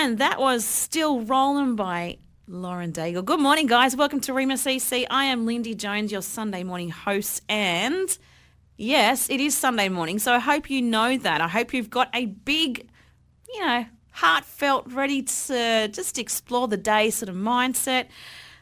And that was Still Rolling by Lauren Daigle. Good morning, guys. Welcome to Rhema CC. I am Lindy Jones, your Sunday morning host. And yes, it is Sunday morning, so I hope you know that. I hope you've got a big, heartfelt, ready to just explore the day sort of mindset.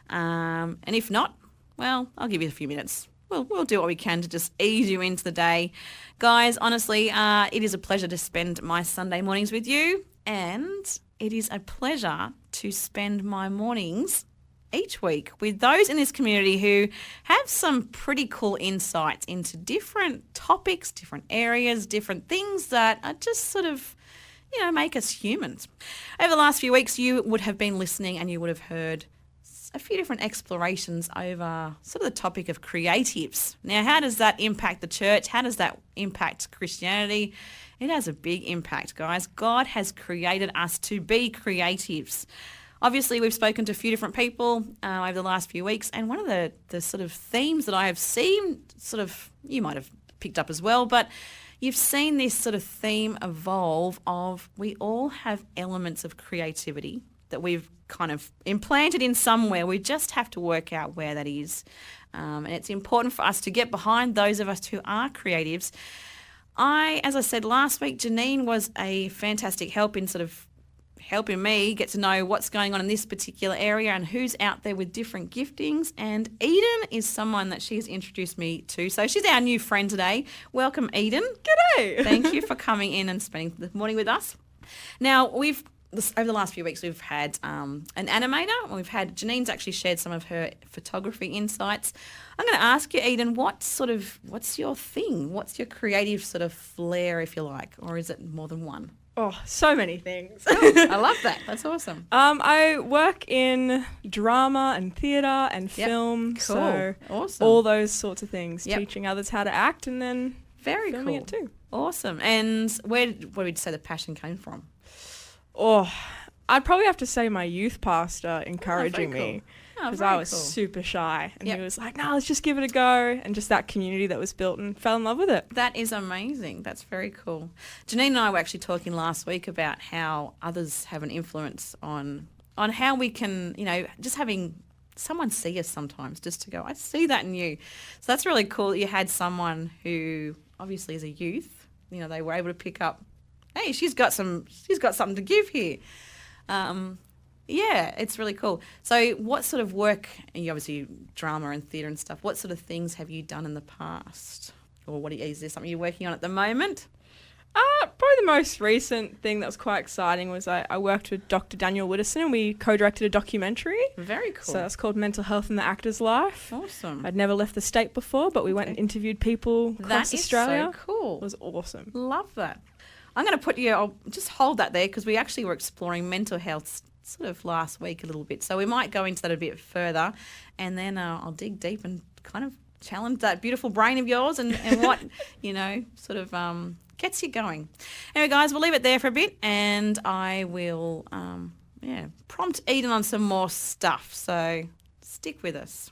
And if not, well, I'll give you a few minutes. We'll do what we can to just ease you into the day. Guys, honestly, it is a pleasure to spend my Sunday mornings with you, and it is a pleasure to spend my mornings each week with those in this community who have some pretty cool insights into different topics, different areas, different things that are just sort of, make us humans. Over the last few weeks, you would have been listening and you would have heard a few different explorations over sort of the topic of creatives. Now, how does that impact the church? How does that impact Christianity? It has a big impact, guys. God has created us to be creatives. Obviously, we've spoken to a few different people over the last few weeks, and one of the sort of themes that I have seen, sort of, you might have picked up as well, but you've seen this sort of theme evolve of we all have elements of creativity that we've kind of implanted in somewhere. We just have to work out where that is. And it's important for us to get behind those of us who are creatives. As I said last week, Janine was a fantastic help in sort of helping me get to know what's going on in this particular area and who's out there with different giftings. And Eden is someone that she's introduced me to. So she's our new friend today. Welcome, Eden. G'day. Thank you for coming in and spending the morning with us. Now, over the last few weeks, we've had an animator. We've had Janine's actually shared some of her photography insights. I'm going to ask you, Eden, what's your thing? What's your creative sort of flair, if you like, or is it more than one? Oh, so many things. I love that. That's awesome. I work in drama and theatre and film. Cool. So awesome. All those sorts of things, Yep. teaching others how to act and then Very filming cool. it too. Awesome. And where would you say the passion came from? Oh, I'd probably have to say my youth pastor encouraging very cool. me Oh, because very I was cool. super shy and Yep. he was like, no, let's just give it a go, and just that community that was built and fell in love with it. That is amazing. That's very cool. Janine and I were actually talking last week about how others have an influence on how we can, just having someone see us sometimes, just to go, I see that in you. So that's really cool that you had someone who obviously as a youth, they were able to pick up, hey, she's got something to give here. Yeah, it's really cool. So what sort of work, and you obviously drama and theatre and stuff, what sort of things have you done in the past? Or is there something you're working on at the moment? Probably the most recent thing that was quite exciting was I worked with Dr. Daniel Widdowson and we co-directed a documentary. Very cool. So that's called Mental Health in the Actor's Life. Awesome. I'd never left the state before, but we went and interviewed people across Australia. That is so cool. It was awesome. Love that. I'm going to I'll just hold that there because we actually were exploring mental health sort of last week a little bit. So we might go into that a bit further, and then I'll dig deep and kind of challenge that beautiful brain of yours and what, sort of gets you going. Anyway, guys, we'll leave it there for a bit, and I will, prompt Eden on some more stuff. So stick with us.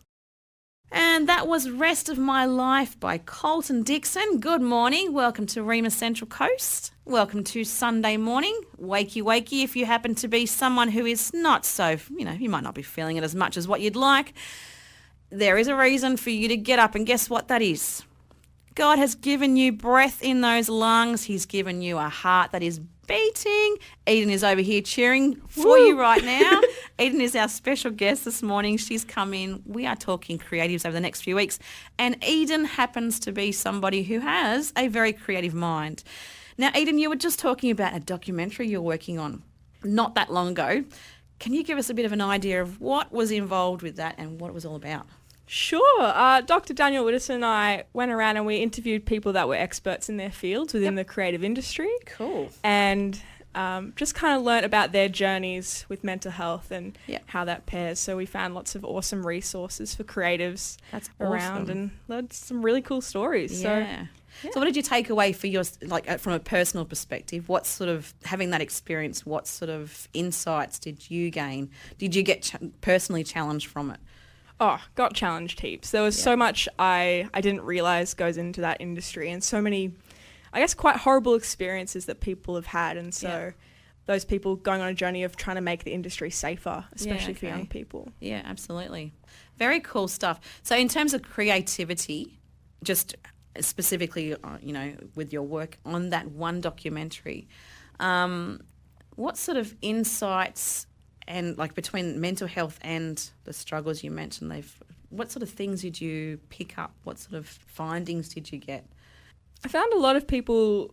And that was Rest of My Life by Colton Dixon. Good morning. Welcome to Rhema Central Coast. Welcome to Sunday morning. Wakey, wakey. If you happen to be someone who is not so, you might not be feeling it as much as what you'd like, there is a reason for you to get up, and guess what that is? God has given you breath in those lungs. He's given you a heart that is beating. Eden is over here cheering for you right now. Eden is our special guest this morning. She's come in. We are talking creatives over the next few weeks. And Eden happens to be somebody who has a very creative mind. Now, Eden, you were just talking about a documentary you're working on not that long ago. Can you give us a bit of an idea of what was involved with that and what it was all about? Sure. Dr. Daniel Widdowson and I went around and we interviewed people that were experts in their fields within the creative industry. Cool. And just kind of learnt about their journeys with mental health and how that pairs. So we found lots of awesome resources for creatives around and learned some really cool stories. Yeah. So what did you take away for your, from a personal perspective? What sort of, having that experience, what sort of insights did you gain? Did you get personally challenged from it? Oh, got challenged heaps. There was so much I didn't realise goes into that industry, and so many, I guess, quite horrible experiences that people have had. And so those people going on a journey of trying to make the industry safer, especially for young people. Yeah, absolutely. Very cool stuff. So in terms of creativity, just specifically, with your work on that one documentary, what sort of insights and like between mental health and the struggles you mentioned, what sort of things did you pick up? What sort of findings did you get? I found a lot of people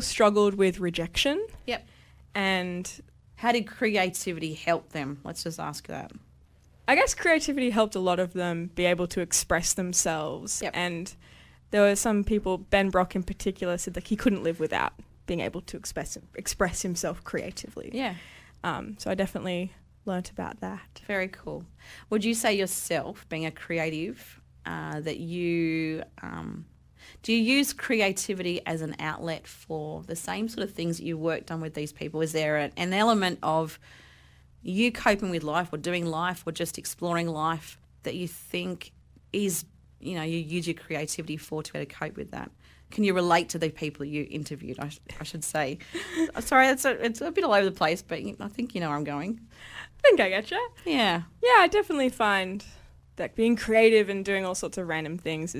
struggled with rejection. Yep. And how did creativity help them? Let's just ask that. I guess creativity helped a lot of them be able to express themselves. Yep. And there were some people, Ben Brock in particular, said that he couldn't live without being able to express himself creatively. Yeah. So I definitely learnt about that. Very cool. Would you say yourself, being a creative, that you do you use creativity as an outlet for the same sort of things that you worked on with these people? Is there an element of you coping with life or doing life or just exploring life that you think is, you use your creativity for to be able to cope with that? Can you relate to the people you interviewed, I should say? Sorry, it's a bit all over the place, but I think you know where I'm going. I think I get you. Yeah. Yeah, I definitely find that being creative and doing all sorts of random things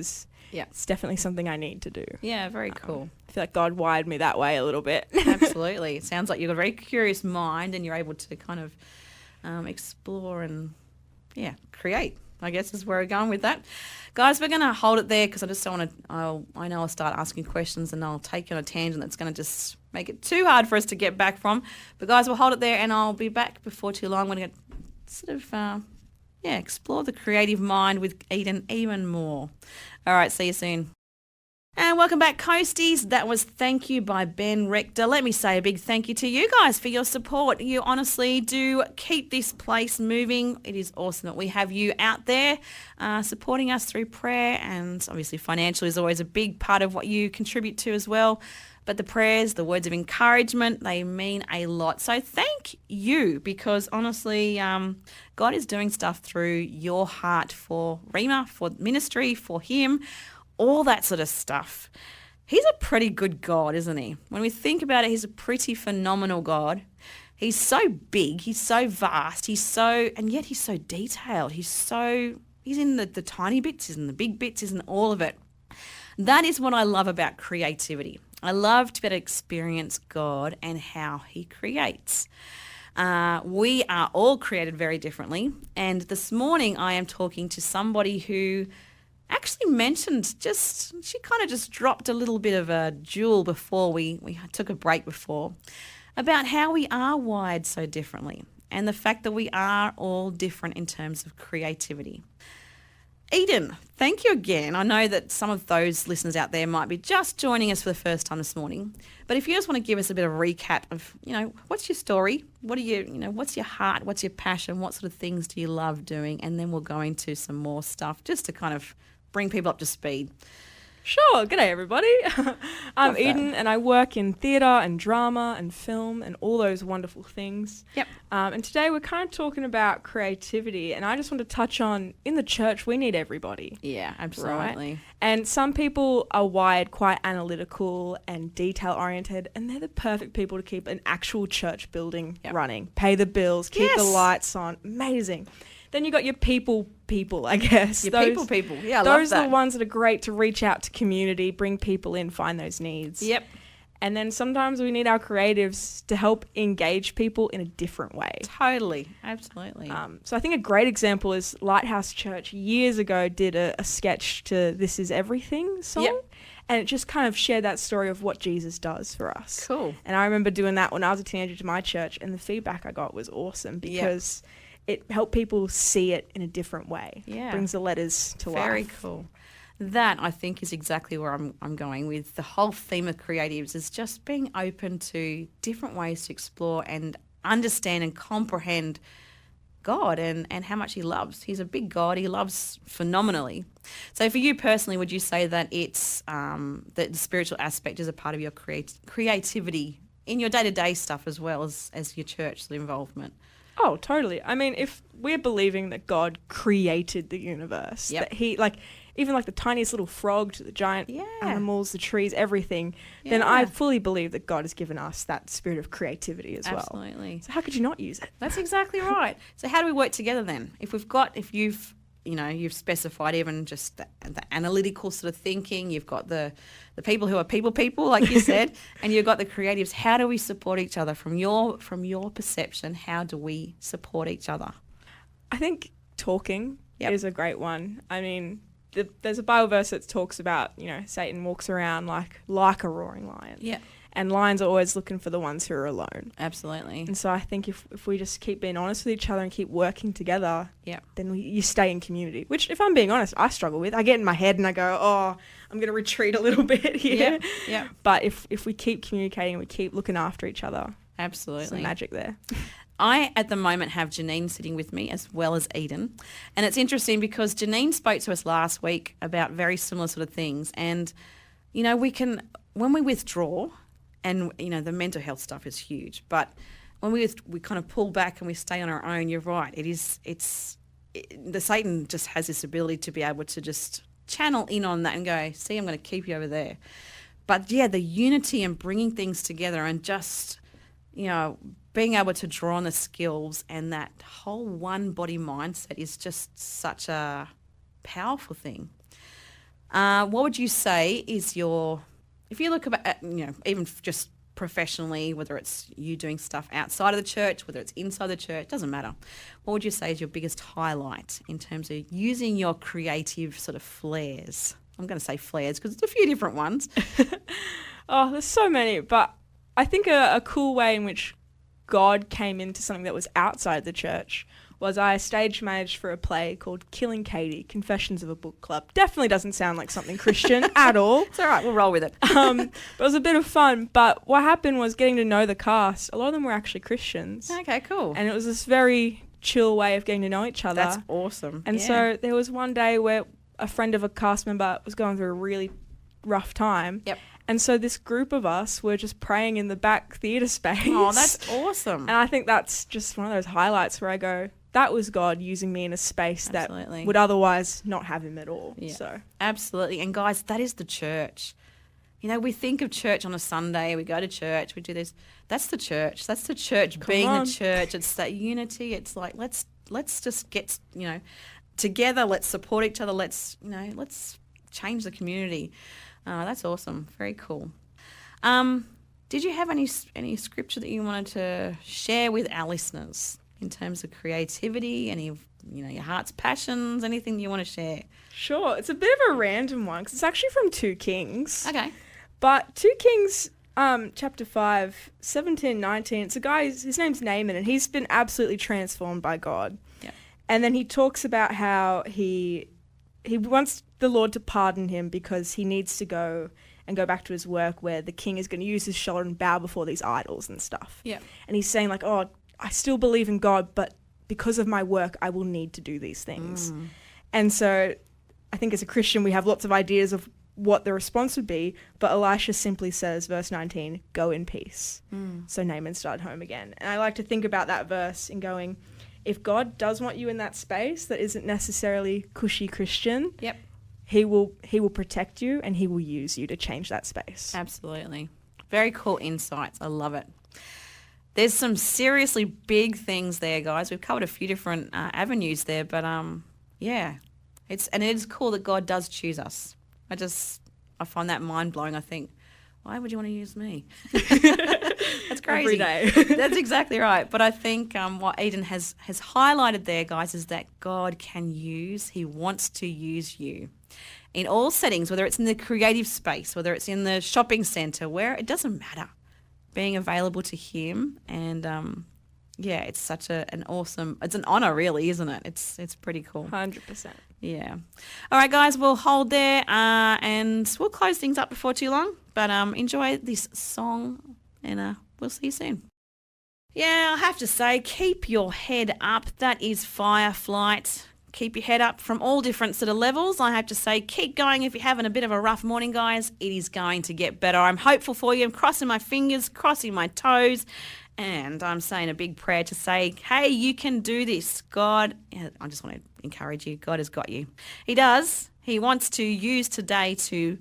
it's definitely something I need to do. Yeah, very cool. I feel like God wired me that way a little bit. Absolutely. It sounds like you've got a very curious mind and you're able to kind of explore and, create, I guess is where we're going with that. Guys, we're going to hold it there because I just don't want to, I know I'll start asking questions and I'll take you on a tangent that's going to just make it too hard for us to get back from. But guys, we'll hold it there and I'll be back before too long. I'm going to sort of, explore the creative mind with Eden even more. All right, see you soon. And welcome back, Coasties. That was Thank You by Ben Rector. Let me say a big thank you to you guys for your support. You honestly do keep this place moving. It is awesome that we have you out there supporting us through prayer, and obviously financial is always a big part of what you contribute to as well. But the prayers, the words of encouragement, they mean a lot. So thank you, because honestly, God is doing stuff through your heart for Rhema, for ministry, for Him, all that sort of stuff. He's a pretty good God, isn't He? When we think about it, He's a pretty phenomenal God. He's so big, He's so vast, and yet He's so detailed. He's in the tiny bits, He's in the big bits, He's in all of it. That is what I love about creativity. I love to be able to experience God and how He creates. We are all created very differently. And this morning I am talking to somebody who actually mentioned she kind of just dropped a little bit of a jewel before we took a break before about how we are wired so differently and the fact that we are all different in terms of creativity. Eden, thank you again. I know that some of those listeners out there might be just joining us for the first time this morning. But if you just want to give us a bit of a recap of, what's your story? What are what's your heart? What's your passion? What sort of things do you love doing? And then we'll go into some more stuff just to kind of bring people up to speed. Sure. G'day, everybody. I'm Eden, and I work in theatre and drama and film and all those wonderful things. Yep. And today we're kind of talking about creativity, and I just want to touch on, in the church, we need everybody. Yeah, absolutely. Right? And some people are wired quite analytical and detail-oriented, and they're the perfect people to keep an actual church building running, pay the bills, keep the lights on. Amazing. Then you got your people, I guess. Your people. Yeah, I love that. Those are the ones that are great to reach out to community, bring people in, find those needs. Yep. And then sometimes we need our creatives to help engage people in a different way. Totally. Absolutely. So I think a great example is Lighthouse Church years ago did a sketch to This Is Everything song. Yep. And it just kind of shared that story of what Jesus does for us. Cool. And I remember doing that when I was a teenager to my church, and the feedback I got was awesome because it helped people see it in a different way. Yeah. Brings the letters to life. Very cool. That, I think, is exactly where I'm going with the whole theme of creatives, is just being open to different ways to explore and understand and comprehend God and how much He loves. He's a big God. He loves phenomenally. So for you personally, would you say that it's that the spiritual aspect is a part of your creativity in your day-to-day stuff as well as your church involvement? Oh, totally. I mean, if we're believing that God created the universe, that He, even like the tiniest little frog to the giant animals, the trees, everything, then I fully believe that God has given us that spirit of creativity as well. Absolutely. So how could you not use it? That's exactly right. So how do we work together then? If you've specified even just the analytical sort of thinking, you've got the people who are people, like you said, and you've got the creatives. How do we support each other from your perception? How do we support each other? I think talking is a great one. I mean, there's a Bible verse that talks about, Satan walks around like a roaring lion. Yeah. And lions are always looking for the ones who are alone. Absolutely. And so I think if we just keep being honest with each other and keep working together, then you stay in community, which, if I'm being honest, I struggle with. I get in my head and I go, I'm going to retreat a little bit here. Yeah. But if we keep communicating and we keep looking after each other, absolutely, there's some magic there. I, at the moment, have Janine sitting with me as well as Eden. And it's interesting because Janine spoke to us last week about very similar sort of things. And, when we withdraw, and, the mental health stuff is huge, but when we kind of pull back and we stay on our own, you're right. The Satan just has this ability to be able to just channel in on that and go, see, I'm going to keep you over there. But, the unity and bringing things together and just, being able to draw on the skills and that whole one body mindset is just such a powerful thing. What would you say is if you look about, even just professionally, whether it's you doing stuff outside of the church, whether it's inside the church, doesn't matter. What would you say is your biggest highlight in terms of using your creative sort of flares? I'm going to say flares because it's a few different ones. There's so many, but I think a cool way in which God came into something that was outside the church was I stage managed for a play called Killing Katie, Confessions of a Book Club. Definitely doesn't sound like something Christian at all. It's all right, we'll roll with it. But it was a bit of fun. But what happened was getting to know the cast. A lot of them were actually Christians. Okay, cool. And it was this very chill way of getting to know each other. That's awesome. And so there was one day where a friend of a cast member was going through a really rough time. Yep. And so this group of us were just praying in the back theatre space. Oh, that's awesome. And I think that's just one of those highlights where I go, that was God using me in a space that would otherwise not have him at all. Yeah. So absolutely. And guys, that is the church. We think of church on a Sunday, we go to church, we do this. That's the church. That's the church being the church. It's that unity. It's like, let's just get, together. Let's support each other. Let's change the community. That's awesome. Very cool. Did you have any scripture that you wanted to share with our listeners in terms of creativity, any of your heart's passions, anything you want to share? Sure. It's a bit of a random one because it's actually from 2 Kings. Okay. But 2 Kings chapter 5, 17, 19, it's a guy, his name's Naaman, and he's been absolutely transformed by God. Yeah. And then he talks about how he wants the Lord to pardon him because he needs to go back to his work where the king is going to use his shoulder and bow before these idols and stuff. Yeah. And he's saying I still believe in God, but because of my work, I will need to do these things. And so I think as a Christian, we have lots of ideas of what the response would be, but Elisha simply says, verse 19, go in peace. So Naaman started home again. And I like to think about that verse in going, if God does want you in that space that isn't necessarily cushy Christian, he will protect you and he will use you to change that space. Absolutely. Very cool insights. I love it. There's some seriously big things there, guys. We've covered a few different avenues there, but it is cool that God does choose us. I find that mind blowing. I think, why would you want to use me? That's crazy. Every day. That's exactly right. But I think what Eden has highlighted there, guys, is that God he wants to use you in all settings, whether it's in the creative space, whether it's in the shopping centre, where it doesn't matter. Being available to him, and it's such an awesome, it's an honour really, isn't it? It's pretty cool. 100%. Yeah. All right, guys, we'll hold there and we'll close things up before too long, but enjoy this song and we'll see you soon. Yeah, I have to say, keep your head up. That is Fire Flight. Keep your head up from all different sort of levels. I have to say, keep going if you're having a bit of a rough morning, guys. It is going to get better. I'm hopeful for you. I'm crossing my fingers, crossing my toes, and I'm saying a big prayer to say, hey, you can do this. God, I just want to encourage you. God has got you. He does, He wants to use today to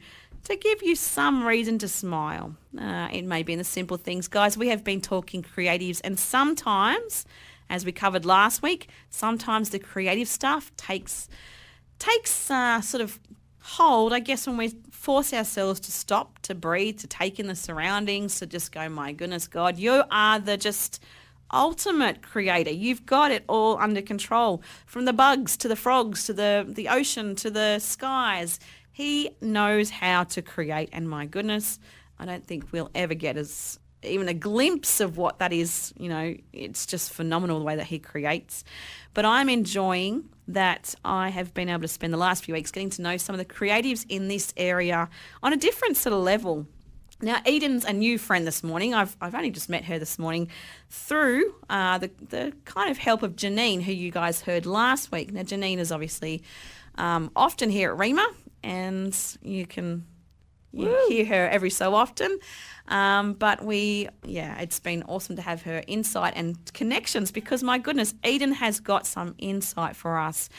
give you some reason to smile. It may be in the simple things. Guys, we have been talking creatives, and sometimes, as we covered last week, sometimes the creative stuff takes sort of hold, I guess, when we force ourselves to stop, to breathe, to take in the surroundings, to just go, my goodness, God, you are the just ultimate creator. You've got it all under control, from the bugs to the frogs to the ocean to the skies. He knows how to create, and my goodness, I don't think we'll ever get even a glimpse of what that is. It's just phenomenal the way that he creates. But I'm enjoying that I have been able to spend the last few weeks getting to know some of the creatives in this area on a different sort of level. Now, Eden's a new friend this morning. I've only just met her this morning through the kind of help of Janine, who you guys heard last week. Now, Janine is obviously often here at Rhema, and you can hear her every so often. But it's been awesome to have her insight and connections, because my goodness, Eden has got some insight for us.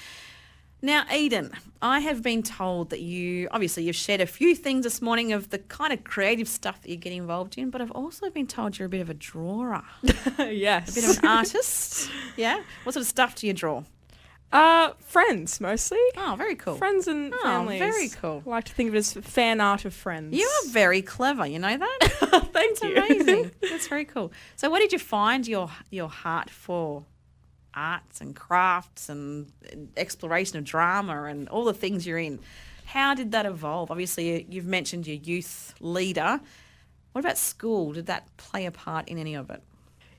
Now, Eden, I have been told that you've shared a few things this morning of the kind of creative stuff that you get involved in, but I've also been told you're a bit of a drawer. Yes. A bit of an artist. Yeah? What sort of stuff do you draw? Friends mostly. Oh, very cool. Friends and families. Very cool. I like to think of it as fan art of friends. You are very clever, you know that? Thank you. Amazing. That's very cool. So where did you find your heart for arts and crafts and exploration of drama and all the things you're in? How did that evolve? Obviously, you've mentioned your youth leader. What about school? Did that play a part in any of it?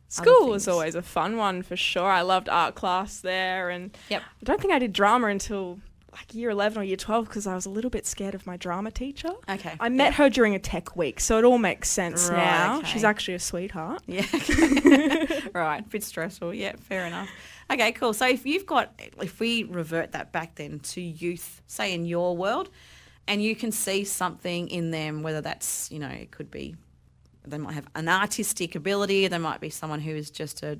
School was always a fun one for sure. I loved art class there, and I don't think I did drama until like year 11 or year 12 because I was a little bit scared of my drama teacher. Okay. I met her during a tech week, so it all makes sense now. Okay. She's actually a sweetheart. Yeah. Right. Bit stressful. Yeah, fair enough. Okay, cool. So if we revert that back then to youth, say in your world, and you can see something in them, whether that's, it could be they might have an artistic ability, they might be someone who is just a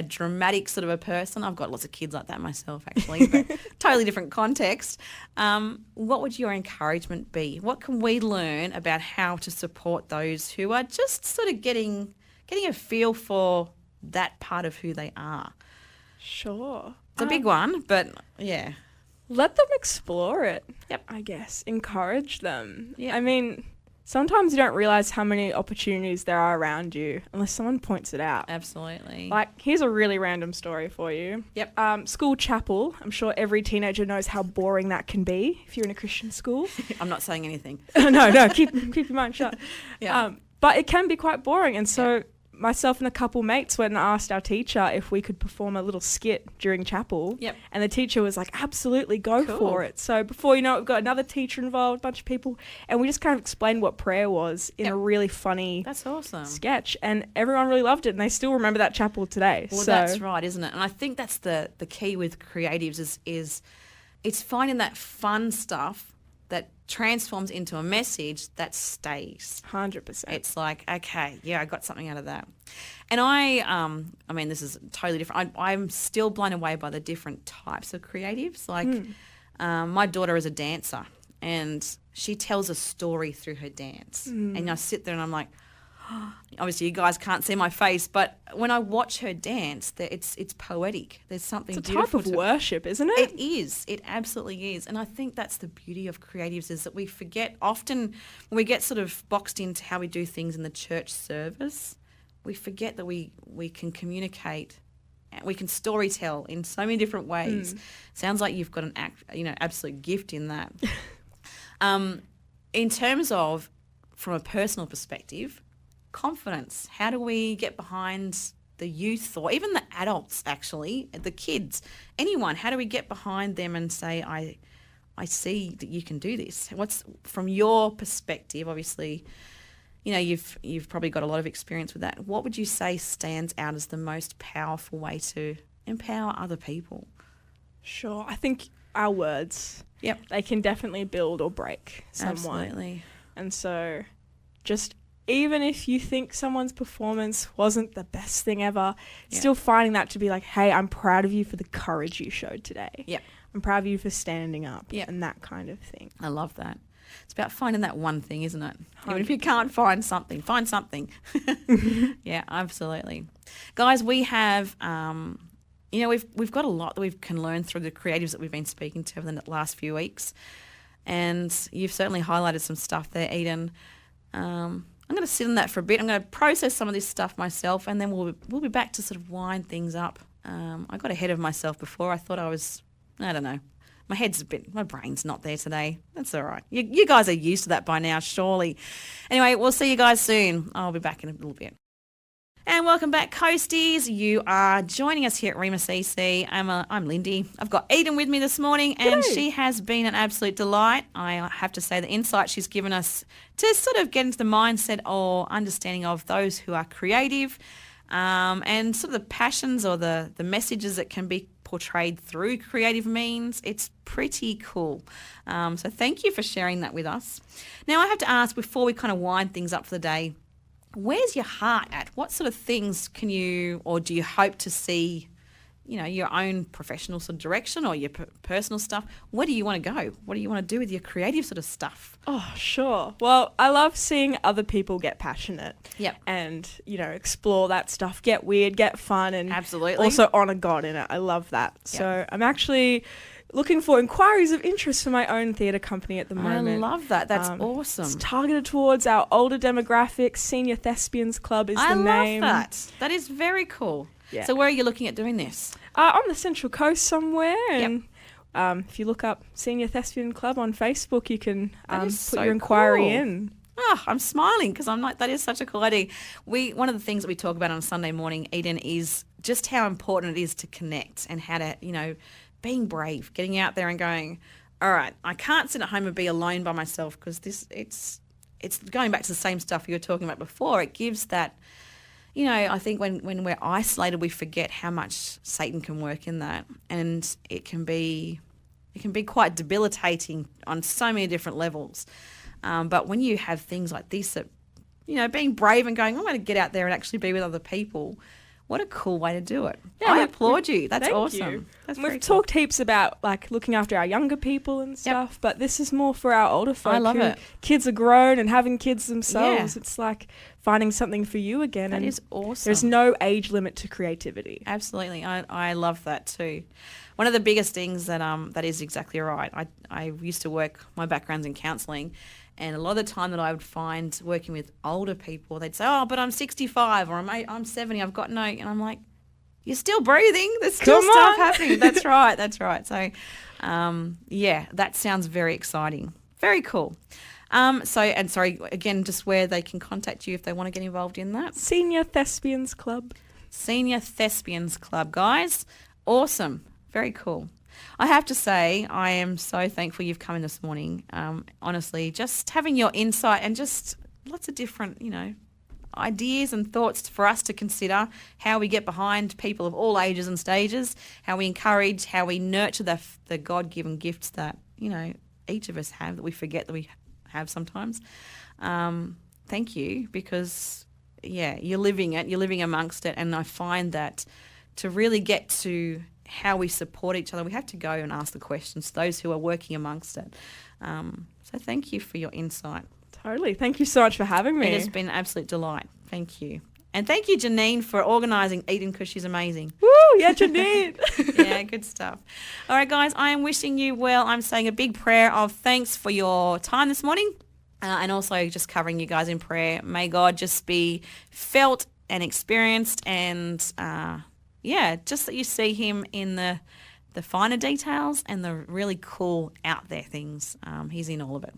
dramatic sort of a person. I've got lots of kids like that myself, actually, but totally different context. What would your encouragement be? What can we learn about how to support those who are just sort of getting a feel for that part of who they are? Sure. It's a big one, but yeah. Let them explore it. Yep. I guess. Encourage them. Yeah. I mean, sometimes you don't realise how many opportunities there are around you unless someone points it out. Absolutely. Like, here's a really random story for you. Yep. School chapel. I'm sure every teenager knows how boring that can be if you're in a Christian school. I'm not saying anything. No, keep your mouth shut. Yeah. But it can be quite boring, and so myself and a couple mates went and asked our teacher if we could perform a little skit during chapel. Yep. And the teacher was like, absolutely, go for it. So before you know it, we've got another teacher involved, a bunch of people, and we just kind of explained what prayer was in a really funny That's awesome. sketch. And everyone really loved it, and they still remember that chapel today. Well, that's right, isn't it? And I think that's the key with creatives is it's finding that fun stuff that transforms into a message that stays. 100%. It's like, okay, yeah, I got something out of that. And I mean, this is totally different. I'm still blown away by the different types of creatives. Like, my daughter is a dancer, and she tells a story through her dance. And I sit there and I'm like, obviously you guys can't see my face, but when I watch her dance, it's poetic. There's something beautiful. It's a type of worship, isn't it? It is. It absolutely is. And I think that's the beauty of creatives, is that we forget often when we get sort of boxed into how we do things in the church service, we forget that we can communicate, we can storytell in so many different ways. Sounds like you've got an absolute gift in that. In terms of, from a personal perspective, confidence. How do we get behind the youth, or even the adults, actually, the kids, anyone? How do we get behind them and say, I see that you can do this? What's, from your perspective, obviously, you've probably got a lot of experience with that. What would you say stands out as the most powerful way to empower other people? Sure. I think our words, they can definitely build or break someone. Absolutely. And so just even if you think someone's performance wasn't the best thing ever, still finding that to be like, hey, I'm proud of you for the courage you showed today. Yeah. I'm proud of you for standing up and that kind of thing. I love that. It's about finding that one thing, isn't it? 100%. Even if you can't find something, find something. Yeah, absolutely. Guys, we have, we've got a lot that we can learn through the creatives that we've been speaking to over the last few weeks. And you've certainly highlighted some stuff there, Eden. I'm going to sit on that for a bit. I'm going to process some of this stuff myself, and then we'll be back to sort of wind things up. I got ahead of myself before. I thought I don't know. My brain's not there today. That's all right. You guys are used to that by now, surely. Anyway, we'll see you guys soon. I'll be back in a little bit. And welcome back, Coasties. You are joining us here at Rhema CC. I'm Lindy. I've got Eden with me this morning, and she has been an absolute delight. I have to say the insight she's given us to sort of get into the mindset or understanding of those who are creative, and sort of the passions or the messages that can be portrayed through creative means. It's pretty cool. So thank you for sharing that with us. Now I have to ask, before we kind of wind things up for the day, where's your heart at? What sort of things can you, or do you hope to see, your own professional sort of direction or your personal stuff? Where do you want to go? What do you want to do with your creative sort of stuff? Oh, sure. Well, I love seeing other people get passionate. Yep. And, explore that stuff, get weird, get fun, and absolutely also honor God in it. I love that. Yep. So I'm actually looking for inquiries of interest for my own theatre company at the moment. I love that. That's awesome. It's targeted towards our older demographic. Senior Thespians Club is the name. I love that. That is very cool. Yeah. So where are you looking at doing this? On the Central Coast somewhere. Yep. And if you look up Senior Thespian Club on Facebook, you can put your inquiry in. Oh, I'm smiling because I'm like, that is such a cool idea. One of the things that we talk about on a Sunday morning, Eden, is just how important it is to connect and how to, being brave, getting out there and going, all right, I can't sit at home and be alone by myself, because it's going back to the same stuff you were talking about before. It gives that, I think when we're isolated, we forget how much Satan can work in that, and it can be quite debilitating on so many different levels. But when you have things like this, that, being brave and going, I'm going to get out there and actually be with other people, what a cool way to do it. Yeah, I applaud you. That's awesome. We've talked heaps about looking after our younger people and stuff, but this is more for our older folk. I love it. Kids are grown and having kids themselves. Yeah. It's like finding something for you again. That is awesome. There's no age limit to creativity. Absolutely. I love that too. One of the biggest things that is exactly right. I used to work, my background's in counselling, and a lot of the time that I would find working with older people, they'd say, oh, but I'm 65 or I'm 70, I've got no, and I'm like, you're still breathing. There's still stuff happening. That's right. So, that sounds very exciting. Very cool. Sorry, again, just where they can contact you if they want to get involved in that. Senior Thespians Club. Senior Thespians Club, guys. Awesome. Very cool. I have to say, I am so thankful you've come in this morning. Honestly, just having your insight and just lots of different, ideas and thoughts for us to consider, how we get behind people of all ages and stages, how we encourage, how we nurture the God-given gifts that, each of us have, that we forget that we have sometimes. Thank you, because, you're living it, you're living amongst it, and I find that to really get to how we support each other, we have to go and ask the questions, those who are working amongst it. So thank you for your insight. Totally. Thank you so much for having me. It has been an absolute delight. Thank you. And thank you, Janine, for organising Eden, because she's amazing. Woo! Yeah, Janine. Yeah, good stuff. All right, guys, I am wishing you well. I'm saying a big prayer of thanks for your time this morning, and also just covering you guys in prayer. May God just be felt and experienced, and just that you see him in the finer details and the really cool out there things. He's in all of it.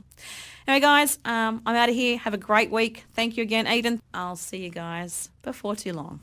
Anyway, guys, I'm out of here. Have a great week. Thank you again, Eden. I'll see you guys before too long.